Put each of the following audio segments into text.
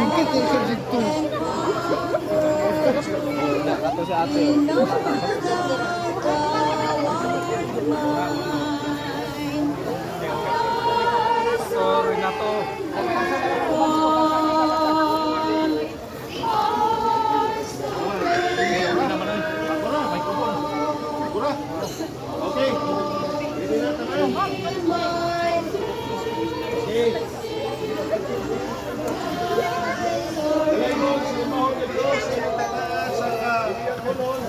Bakit yung subject to? Ato si ate. Sorry na to. Okay. Ready na tayo. Okay. Ilay mo sa mga Diyos sa taas sa kulon.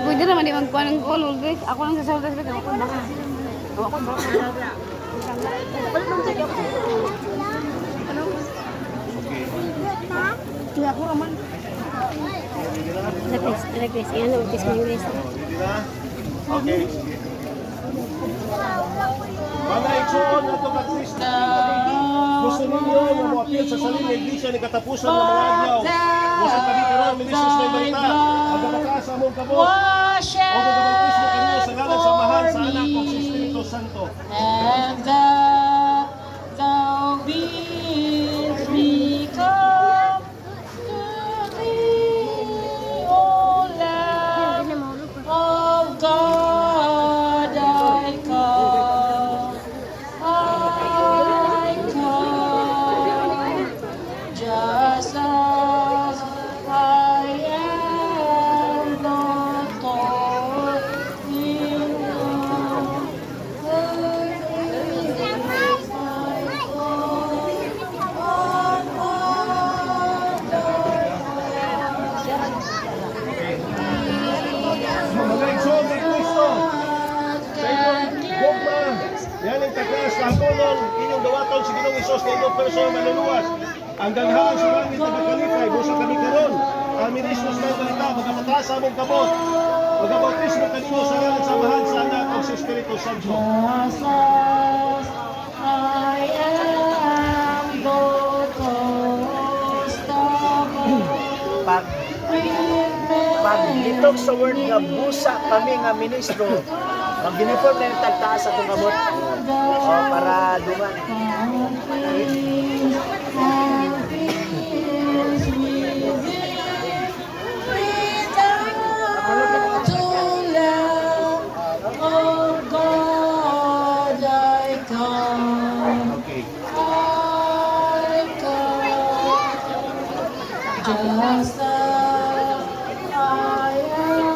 Pwede naman di magkuha ng call always. Ako lang sa shoulders ko. Ako baka. Ako baka. Hindi ako raman. Request. Yan, request mo English. Ready na? Okay. Mga igsoon na ito ka Kristo. Gusto ninyo na mo-appeal sa sarili ng iglesia ni katapusan ng mga adlaw. Gusto kami karon ministros ng balita. Magabataas sa among kabot. O magabautis mo kanyo sa ngalan sa mahal sa anak ng si Espiritu Santo. And thou wilt become to thee, O Lamb of God, I come, just as I am not taught in Mga igsoon ng Kristo. Sa inyong gugma. Yan ang takas sa hapunon. Inyong dawaton si Ginoong Isos na inyong person maluluwas. Ang ganghaan sa langit na magkalipay. Busa kami karon. Ang ministros ng balita. Magabataas sa among kabot. Magabautis mo kanino sa ngalan sa mahal sa anak ng si Espiritu Santo. Just as I am Pag litok sa word nga busa kami nga ministro, mag-uniform na yung tagtaas sa itong kamot. O, para dungan. Okay. Just as I am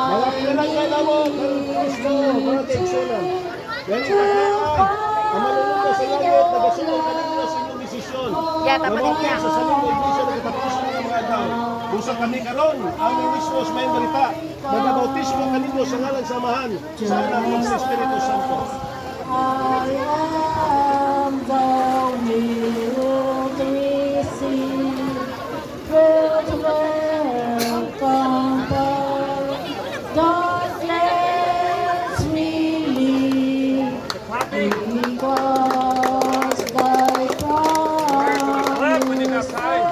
Mga pinananggal na mo, Kristo, mga teksonan. Yan ang takaan. Ang maluluto sa langit, nagasunod kanino sa inyong desisyon. Namapin sa saling ng iglesia na katapusan ng mga adlaw. Busa kami karon, ang ministros may balita. Magabautismo kanino sa ngalan samahan sa anak ng si Espiritu Santo. I am the will receive, will welcome God lets me live, because thy promise I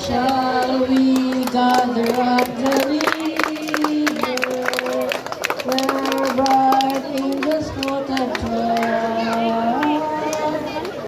Shall we gather up the